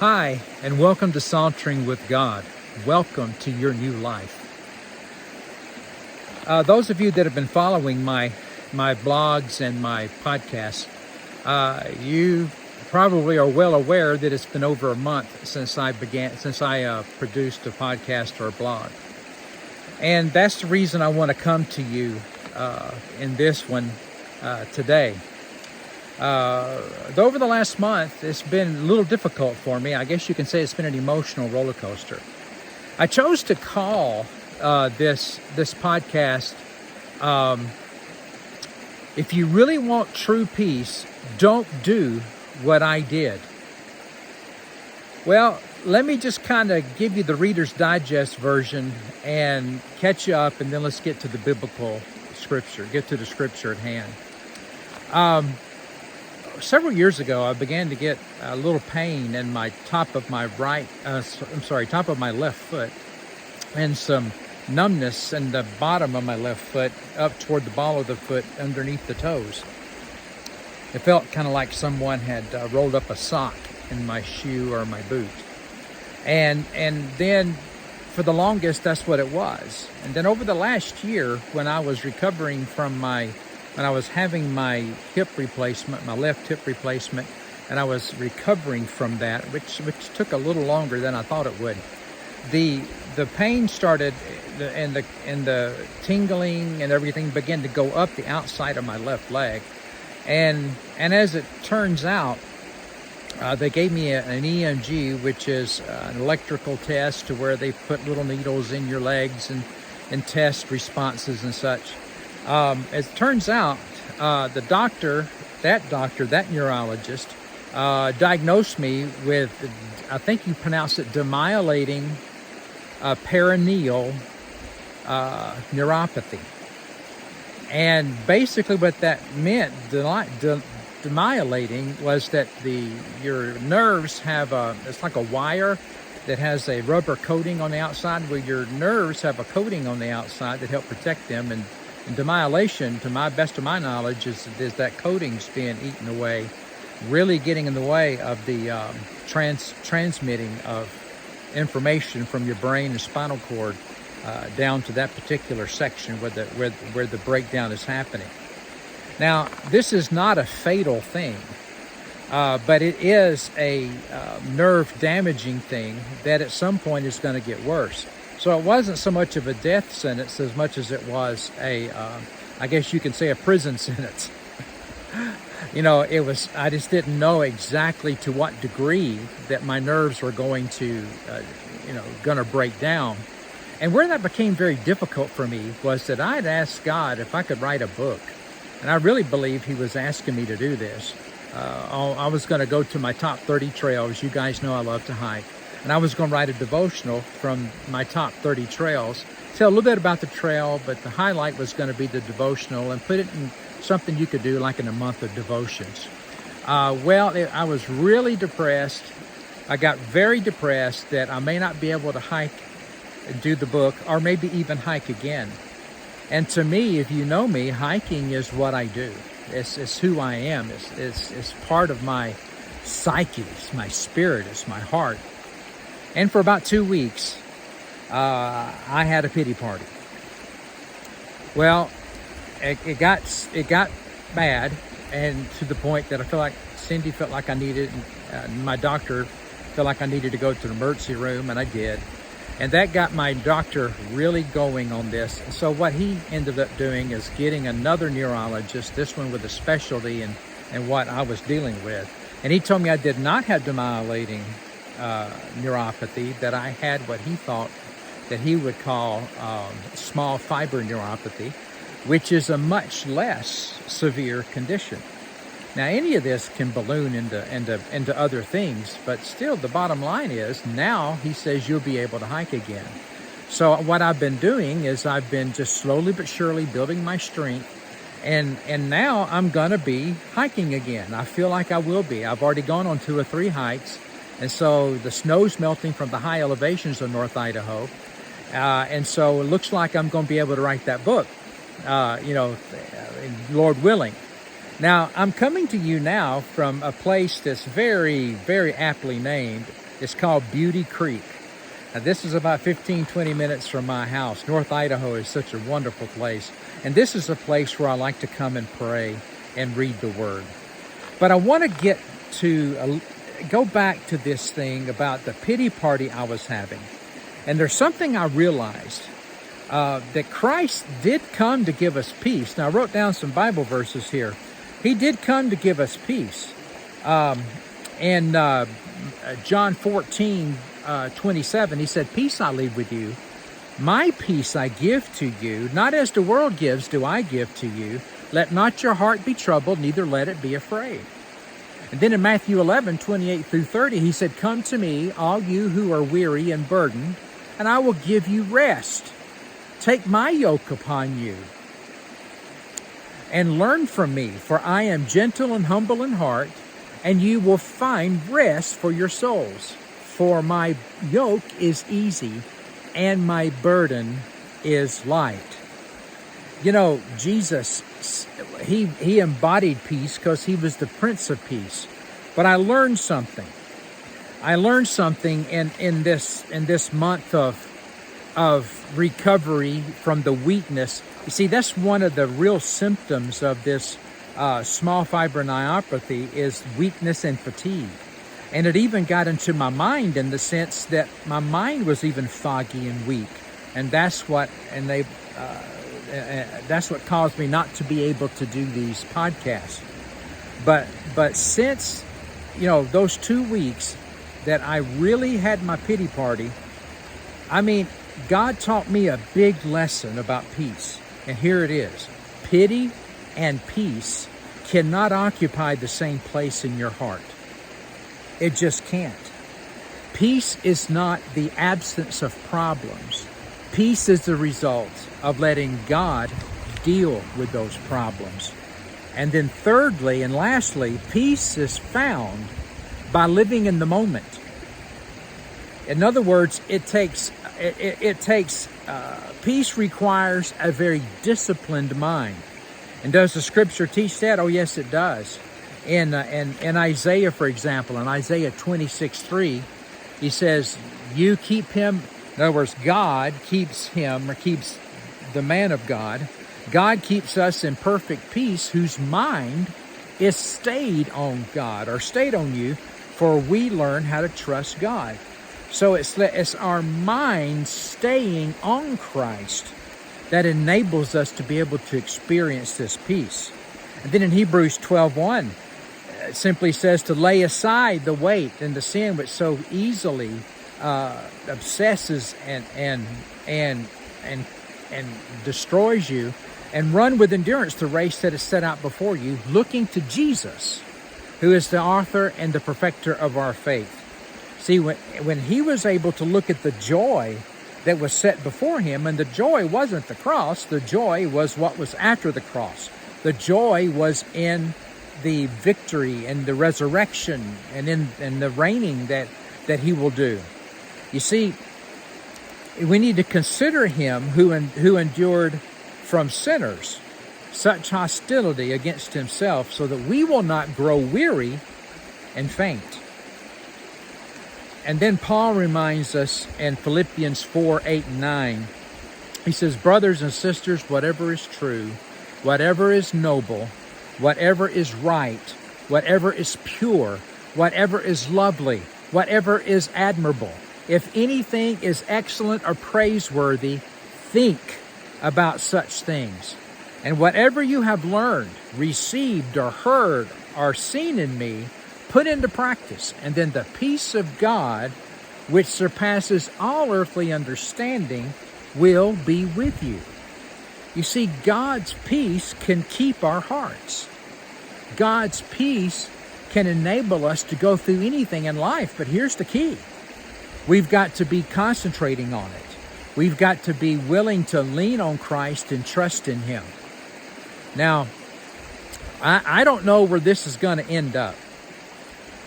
Hi, and welcome to Sauntering with God. Welcome to your new life. Those of you that have been following my blogs and my podcasts, you probably are well aware that it's been over a month since I produced a podcast or a blog. And that's the reason I want to come to you in this one today. Over the last month, it's been a little difficult for me. I guess you can say it's been an emotional roller coaster. I chose to call this podcast, If You Really Want True Peace, Don't Do What I Did. Well, let me just kind of give you the Reader's Digest version and catch you up, and then let's get to the biblical scripture, get to the scripture at hand. Several years ago, I began to get a little pain in my top of my top of my left foot, and some numbness in the bottom of my left foot up toward the ball of the foot underneath the toes. It felt kind of like someone had rolled up a sock in my shoe or my boot. And then for the longest, that's what it was. And then over the last year, when I was recovering from when I was having my hip replacement, my left hip replacement, and I was recovering from that, which took a little longer than I thought it would. The pain started, and the tingling and everything began to go up the outside of my left leg. And as it turns out, they gave me an EMG, which is an electrical test to where they put little needles in your legs and test responses and such. As it turns out, that neurologist, diagnosed me with, I think you pronounce it, demyelinating peroneal neuropathy. And basically what that meant, demyelinating, was that your nerves have it's like a wire that has a rubber coating on the outside, where your nerves have a coating on the outside that help protect them. And demyelation, to my best of my knowledge, is that coating's being eaten away, really getting in the way of the transmitting of information from your brain and spinal cord down to that particular section where the breakdown is happening. Now, this is not a fatal thing, but it is a nerve damaging thing that at some point is going to get worse. So it wasn't so much of a death sentence as much as it was I guess you can say, a prison sentence. I just didn't know exactly to what degree that my nerves were going to break down. And where that became very difficult for me was that I had asked God if I could write a book. And I really believe he was asking me to do this. I was going to go to my top 30 trails. You guys know I love to hike. And I was going to write a devotional from my top 30 trails. Tell a little bit about the trail, but the highlight was going to be the devotional, and put it in something you could do like in a month of devotions. I was really depressed. I got very depressed that I may not be able to hike and do the book, or maybe even hike again. And to me, if you know me, hiking is what I do. It's who I am. It's part of my psyche. It's my spirit. It's my heart. And for about 2 weeks, I had a pity party. Well, it got bad, and to the point that I feel like Cindy felt like I needed, my doctor felt like I needed to go to the emergency room, and I did. And that got my doctor really going on this. So what he ended up doing is getting another neurologist, this one with a specialty in what I was dealing with. And he told me I did not have demyelinating neuropathy, that I had what he thought that he would call small fiber neuropathy, which is a much less severe condition. Now, any of this can balloon into other things, but still the bottom line is, now he says you'll be able to hike again. So what I've been doing is I've been just slowly but surely building my strength, and now I'm gonna be hiking again. I feel like I will be. I've already gone on 2 or 3 hikes, and so the snow's melting from the high elevations of North Idaho, and so it looks like I'm gonna be able to write that book, Lord willing. Now, I'm coming to you now from a place that's very, very aptly named. It's called Beauty Creek. Now, this is about 15, 20 minutes from my house. North Idaho is such a wonderful place. And this is a place where I like to come and pray and read the Word. But I want to get to go back to this thing about the pity party I was having. And there's something I realized, that Christ did come to give us peace. Now, I wrote down some Bible verses here. He did come to give us peace. In John 14, 27, he said, "Peace I leave with you. My peace I give to you. Not as the world gives do I give to you. Let not your heart be troubled, neither let it be afraid." And then in Matthew 11, 28 through 30, he said, "Come to me, all you who are weary and burdened, and I will give you rest. Take my yoke upon you and learn from me, for I am gentle and humble in heart, and you will find rest for your souls. For my yoke is easy and my burden is light." You know, Jesus, he embodied peace because he was the Prince of Peace. But I learned something. I learned something in this month of recovery from the weakness. You see, that's one of the real symptoms of this small fibromyopathy is weakness and fatigue. And it even got into my mind in the sense that my mind was even foggy and weak. And that's what caused me not to be able to do these podcasts. But since, those 2 weeks that I really had my pity party, I mean, God taught me a big lesson about peace. And here it is. Pity and peace cannot occupy the same place in your heart. It just can't. Peace is not the absence of problems. Peace is the result of letting God deal with those problems. And then thirdly and lastly, peace is found by living in the moment. In other words, peace requires a very disciplined mind. And does the scripture teach that? Oh, yes, it does. In Isaiah, for example, in Isaiah 26:3, he says, "You keep him." In other words, God keeps him, or keeps the man of God. God keeps us in perfect peace, whose mind is stayed on God, or stayed on you, for we learn how to trust God. So it's our mind staying on Christ that enables us to be able to experience this peace. And then in Hebrews 12:1, it simply says to lay aside the weight and the sin which so easily obsesses and destroys you, and run with endurance the race that is set out before you, looking to Jesus, who is the author and the perfecter of our faith. See, when he was able to look at the joy that was set before him, and the joy wasn't the cross, the joy was what was after the cross. The joy was in the victory and the resurrection and in the reigning that he will do. You see, we need to consider him who endured from sinners such hostility against himself, so that we will not grow weary and faint. And then Paul reminds us in Philippians 4:8 and 9, he says, "Brothers and sisters, whatever is true, whatever is noble, whatever is right, whatever is pure, whatever is lovely, whatever is admirable, if anything is excellent or praiseworthy, think about such things. And whatever you have learned, received, or heard, or seen in me, put into practice, and then the peace of God, which surpasses all earthly understanding, will be with you." You see, God's peace can keep our hearts. God's peace can enable us to go through anything in life, but here's the key. We've got to be concentrating on it. We've got to be willing to lean on Christ and trust in him. Now, I don't know where this is going to end up.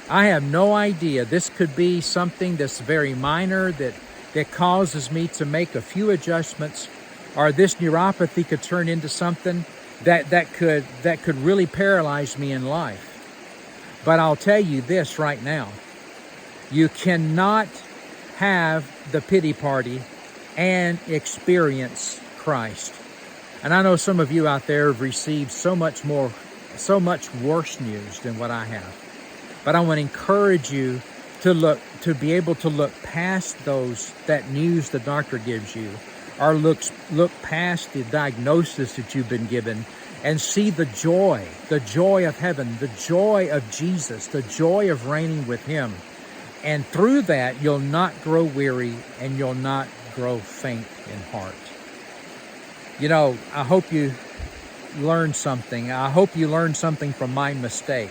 I have no idea. This could be something that's very minor that causes me to make a few adjustments, or this neuropathy could turn into something that could really paralyze me in life. But I'll tell you this right now. You cannot have the pity party and experience Christ. And I know some of you out there have received so much worse news than what I have. But I want to encourage you to be able to look past that news the doctor gives you, or look past the diagnosis that you've been given, and see the joy of heaven, the joy of Jesus, the joy of reigning with Him. And through that, you'll not grow weary and you'll not grow faint in heart. You know, I hope you learned something. I hope you learned something from my mistake.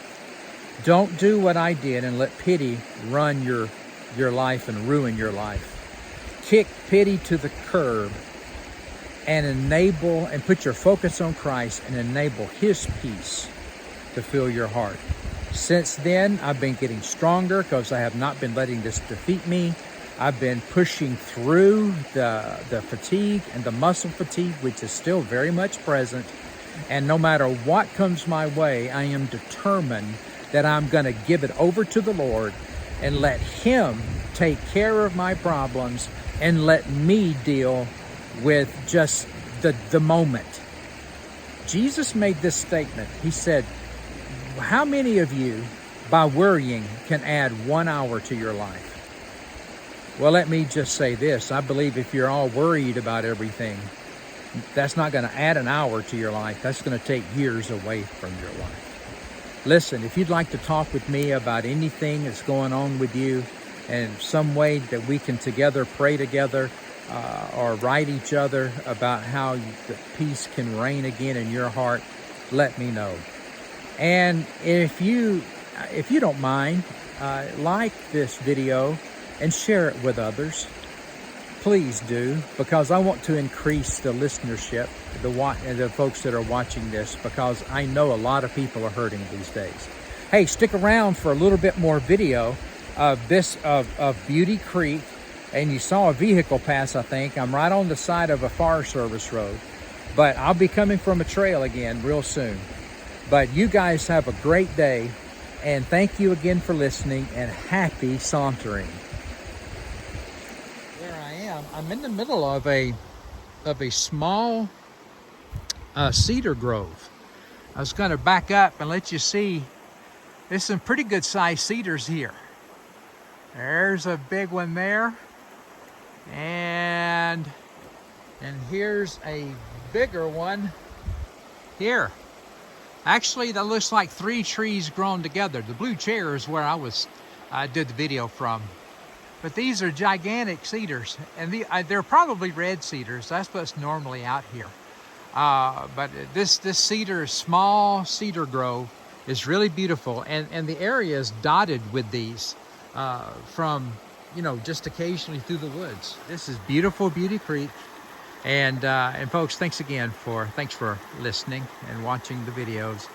Don't do what I did and let pity run your life and ruin your life. Kick pity to the curb and put your focus on Christ and enable His peace to fill your heart. Since then, I've been getting stronger because I have not been letting this defeat me. I've been pushing through the fatigue and the muscle fatigue, which is still very much present. And no matter what comes my way, I am determined that I'm going to give it over to the Lord and let Him take care of my problems and let me deal with just the moment. Jesus made this statement. He said, how many of you, by worrying, can add 1 hour to your life? Well, let me just say this. I believe if you're all worried about everything, that's not going to add an hour to your life. That's going to take years away from your life. Listen, if you'd like to talk with me about anything that's going on with you and some way that we can together pray together or write each other about how the peace can reign again in your heart, let me know. And if you don't mind, like this video and share it with others. Please do, because I want to increase the listenership, the folks that are watching this, because I know a lot of people are hurting these days. Hey, stick around for a little bit more video of Beauty Creek. And you saw a vehicle pass, I think. I'm right on the side of a Forest Service road. But I'll be coming from a trail again real soon. But you guys have a great day. And thank you again for listening, and happy sauntering. There I am. I'm in the middle of a small cedar grove. I was going to back up and let you see. There's some pretty good sized cedars here. There's a big one there. And here's a bigger one here. Actually, that looks like 3 trees grown together. The blue chair is where I did the video from. But these are gigantic cedars, and they're probably red cedars. That's what's normally out here. But this cedar, small cedar grove, is really beautiful, and the area is dotted with these from, just occasionally through the woods. This is beautiful Beauty Creek. And folks, thanks for listening and watching the videos.